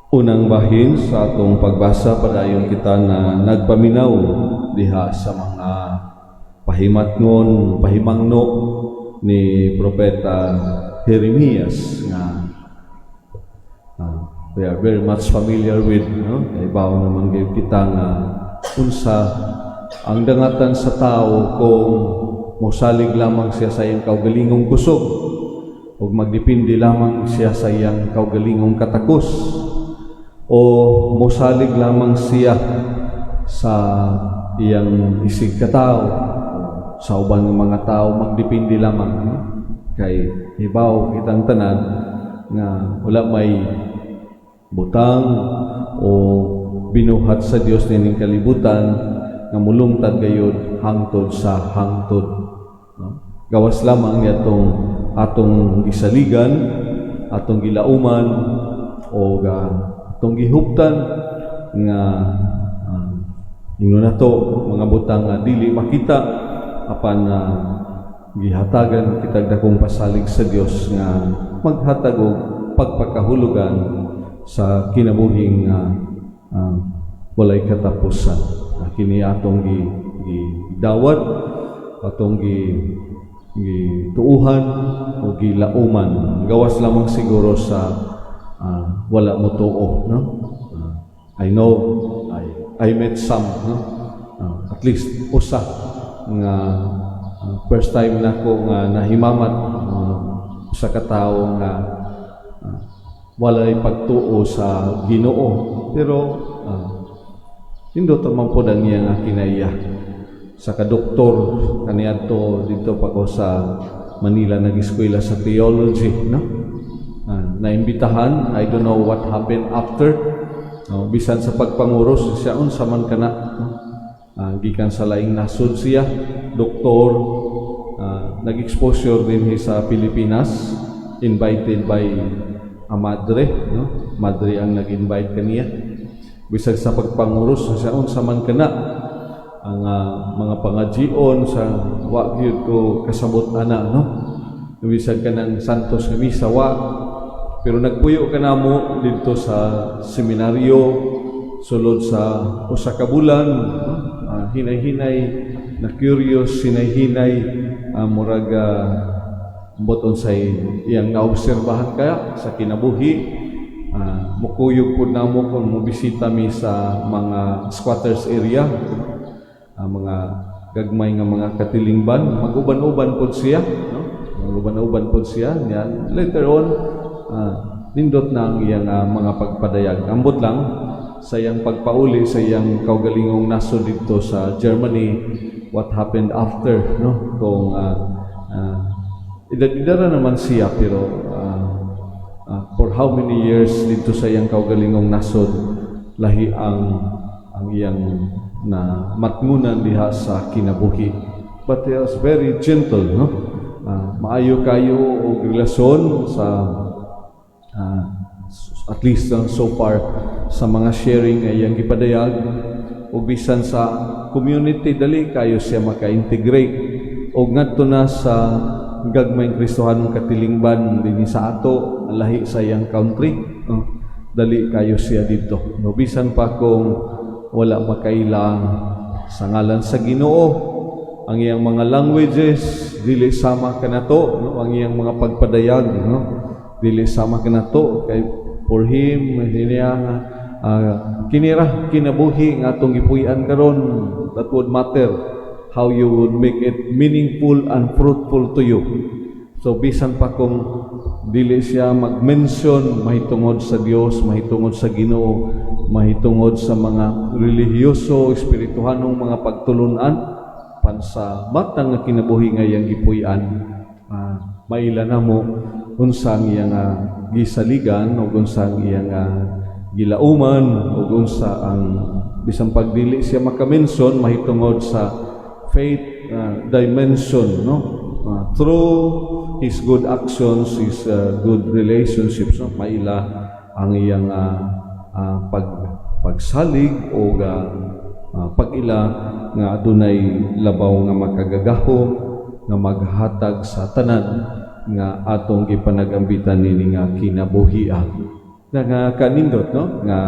Unang bahin sa atong pagbasa padayon kita na nagpaminaw diha sa mga pahimatngon, pahimangno ni Propeta Jeremias nga we are very much familiar with, no? Ibaw naman kayo kita nga unsa ang dangatan sa tao kung mosalig lamang siya sa iyang kaugalingong kusog o magdepende lamang siya sa iyang kaugalingong katakos o mosalig lamang siya sa iyang isig katao sa uban ng mga tao magdepende lamang, no? Kay ibaw kitang tanan nga wala may butang o binuhat sa Dios nining kalibutan nga mulungtad gayud hangtod sa hangtod, no? Gawas lamang yatong atong gisaligan, atong gilauman o atong gihuptan nga ingnon nato mga butang nga dili makita apan gihatagan kitag dakong pasalig sa Dios nga maghatag og pagpakahulugan sa kinabuhing walay katapusan. Kini atong gidawat, atong gituuhan o gilauman. Gawas lamang siguro sa wala mo tuo, no? I know, I met some, no? At least usa nga first time nako nga nahimamat sa katao nga walay pagtuo sa Ginoo, pero indot man po ang iyang kinaiya sa kadoktor kaniadto dito pa ko sa Manila nag-eskwela sa theology, no? Naimbitahan, I don't know what happened after, no? Bisan sa pagpanguros siya unsa man kana, no? Gikan sa laing nasod siya doktor, nag-exposure din sa Pilipinas, invited by a madre, no? Madre ang nag-invite kaniya. Bisag sa pagpanguros siya unsa man kana ang mga pangajion sa wa gyud ko kasabot ana, no? Bisag kanang santos nga misa wa, pero nagpuyo ka namo dito sa seminaryo sulod sa usa ka bulan, no? Hinay-hinay na curious, hinay-hinay murag boton say iyang naobserbahan kaya sa kinabuhi. Mukuyog po na mo kung mubisita mi sa mga squatters area, mga gagmay nga mga katilingban, mag-uban-uban po siya, no? Mag-uban-uban po siya. Yan. Later on, nindot na ang iyang mga pagpadayag. Ambot lang sa iyang pagpauli sa iyang kaugalingong naso dito sa Germany, what happened after, no? Kung idara naman siya, pero for how many years dito sa iyang kaugalingong nasod lahi ang iyang na matngunan diha sa kinabuhi, but he was very gentle, no? Maayo kayo og relasyon sa at least so far sa mga sharing nga iyang gipadayag, ug bisan sa community dali kayo siya maka-integrate og ngadto na sa gagmayng Kristohanong katilingban dinhi sa ato lahi sa iyang country, dali kayo siya dito, no? Bisan pa kung wala makaila sa ngalan sa Ginoo, ang iyang mga languages dili sama kanato, no? Ang iyang mga pagpadayag, no? Dili sama kanato kay for him niya kinira kinabuhi nga atong gipuy-an karon, that would matter how you would make it meaningful and fruitful to you. So bisan pa kung dili siya mag-mention mahitungod sa Dios, mahitungod sa Ginoo, mahitungod sa mga relihiyoso, espirituhanong mga pagtulunan pansa matang nga kinabuhi nga iyang gipuy-an, maila na mo unsa ang iyang gisaligan o unsa ang iyang gilauman o unsa ang bisan pagdili siya maka-mention mahitungod sa faith dimension, no? Through his good actions, his good relationships, no? Maila ang iyang pagsalig o pag-ila nga adunay labaw nga makagagaho nga maghatag sa tanan nga atong gipanagambitan nini nga kinabuhian. nga kanindot no nga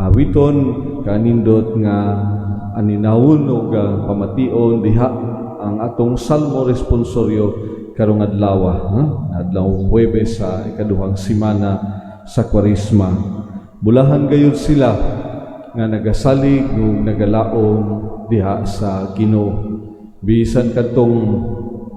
awiton kanindot nga aninawon ug pamation diha ang atong salmo responsoryo karong adlaw adlaw Huwebes sa ikaduhang semana sa Kwaresma. Bulahan gayud sila nga nagasalig ug nagalaom diha sa Ginoo. Bisan kadtong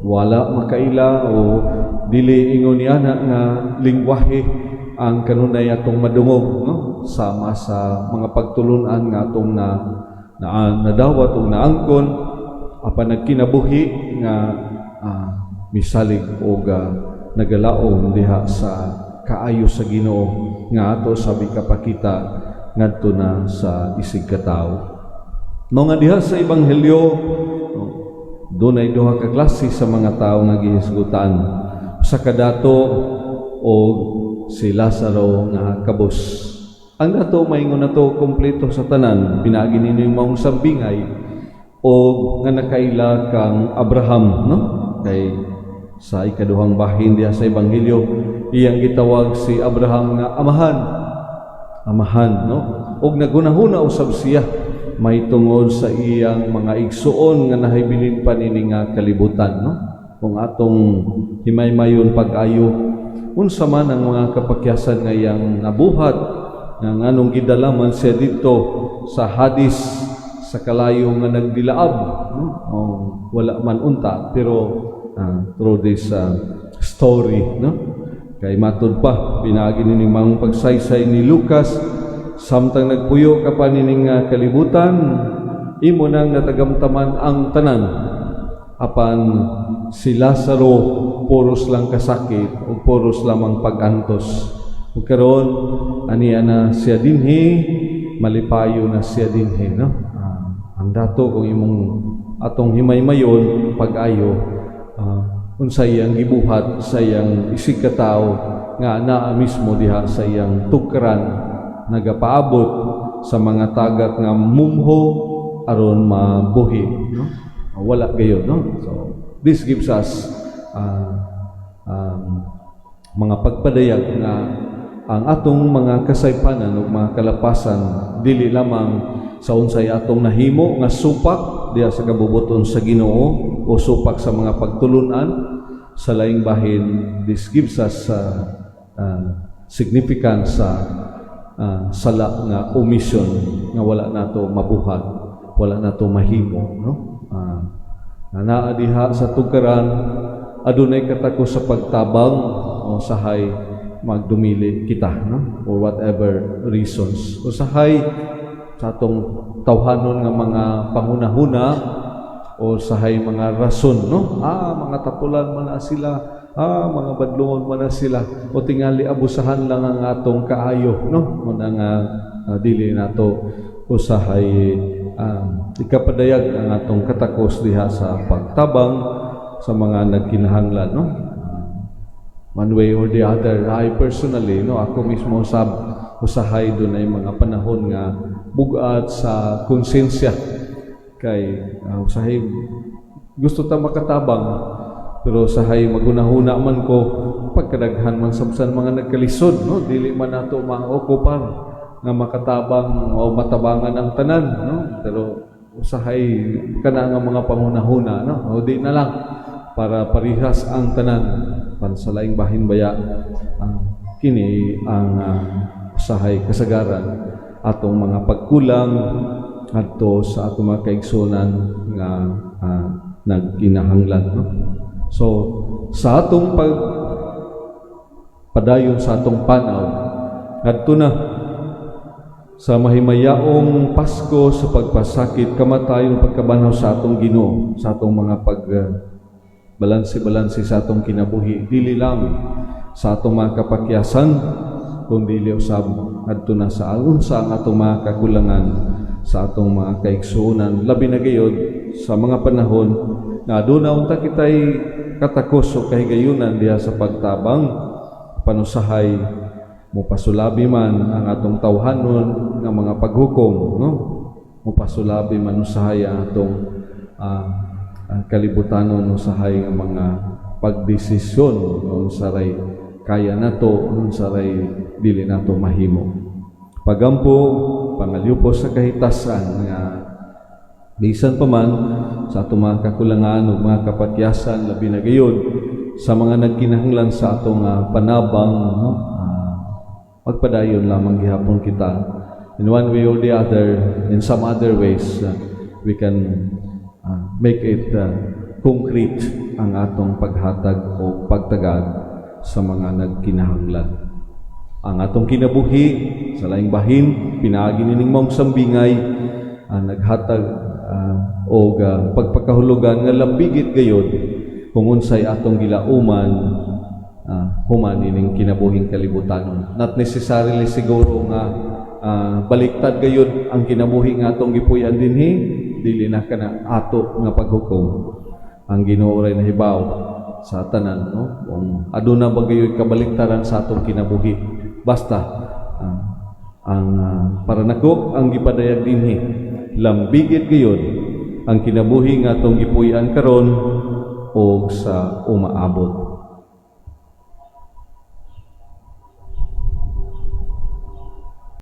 wala makaila o dili ingon niya nga lingwahe ang kanunay atong madungog no sama sa mga pagtulunan nga atong nadawat ug naangkon apan nagkinabuhi nga misalig og nagalaom diha sa kaayo sa Ginoo nga ato sabi kapakita ngadto na sa isig ka tawo. Mga diha sa ebanghelyo dunay duha ka klase sa mga tawo nga gihisgutan. Sa kadato o si Lazaro nga kabus. Ang dato maingon nato kompleto sa tanan pinaagi ninyo yung maong sambingay o nga nakaila kang Abraham no kay sa ikaduhang bahin diha sa ebanghelyo iyang gitawag si Abraham nga amahan no og nagunahuna usab siya may tungod sa iyang mga igsuon nga nahibilin pa nini nga kalibutan no kung atong himay-mayon pag-ayo unsa man ang mga kapakyasan nga iyang nabuhat nga nganong gidalaman siya dito sa Hadis sa kalayo nga nagdilaab no wala man unta pero through this story no kay matud pa pinaagi nining mga pagsaysay ni Lucas samtang nagpuyo ka pa nining kalibutan imo nang natagamtaman ang tanan apan si Lazaro puros lang kasakit o puros lamang pag-antos ug karon aniya na siya dinhi malipayo na siya dinhi no ang dato kung imong atong himay-mayon pag-ayo unsay iyang gibuhat sa iyang isig ka tawo nga naa mismo diha sa iyang tugkaran nagapaabot sa mga tagak nga mumho aron mabuhi no wala gayon no so this gives us mga pagpadayag na ang atong mga kasaypanan ug mga kalapasan dili lamang sa unsay atong nahimo nga supak diha sa kabubuton sa Ginoo o supak sa mga pagtulunan sa laing bahin. This gives us significance sa sala nga omission nga wala nato mabuhat wala nato mahimo no naa diha sa tugkaran adunay katakos sa pagtabang o sahay magdumili kita no for whatever reasons usahay sa atong tawhanon nga mga pangunahuna o sahay mga rason no mga tapulan man na sila mga badlungon man na sila o tingali abusahan lang ang atong kaayo no muna nga dili nato usahay ikapadayag ang atong katakos diha sa pagtabang sa mga nagkinahanglan no one way or the other. I personally no ako mismo usahay dunay mga panahon nga bugat sa konsensya kay usahay gusto ta makatabang pero usahay magunahuna man ko pagkadaghan man sabsan mga nagkalisod no dili man nato maokupar nga makatabang o matabangan ang tanan no pero usahay kana nga mga pangunahuna no o di na lang para parihas ang tanan pansalaing bahin baya kini ang usahay kasagaran atong mga pagkulang adto sa atong mga kaigsunan nga nagkinahanglan no so sa atong padayon sa atong panaw adto na sa mahimayaong Pasko sa pagpasakit kamatayon pagkabanaw sa atong Ginoo sa atong mga balanse sa atong kinabuhi dili lang sa atong mga kapakyasan kundi usab adto na sa unsa ang atong mga kakulangan sa atong mga kaigsuonan labi na gayud sa mga panahon na aduna unta kitay katakos o kahigayunan diha sa pagtabang panusahay mupasulabi man ang atong tawhanon nga mga paghukom no mupasulabi man usahay ang atong kalibutanon usahay nga mga pagdesisyon o saray kaya nato unsa ray dili nato mahimo. Pagampo pangalyupo sa kahitasan nga bisan pa man sa atong mga kakulangan ug mga kapatyasan labi na gayud sa mga nagkinahanglan sa atong panabang, no? Magpadayon lamang gihapon kita in one way or the other, in some other ways we can make it concrete ang atong paghatag o pagtagad sa mga nagkinahanglan. Ang atong kinabuhi sa laing bahin pinaagi nining maong sambingay naghatag og pagpakahulugan nga labigit gayud kung unsay atong gilauman human ining kinabuhing kalibutan. Not necessarily siguro nga baliktad gayud ang kinabuhi nga atong gipuy-an dinhi, dili na kana ato nga paghukom. Ang Ginoo ray nahibaw sa tanan, no? Kung aduna ba gayud kabaliktaran sa atong kinabuhi. Basta ang para nako ang gipadayag dinhi, lambigit gayud ang kinabuhi nga atong gipuy-an karon o sa umaabot.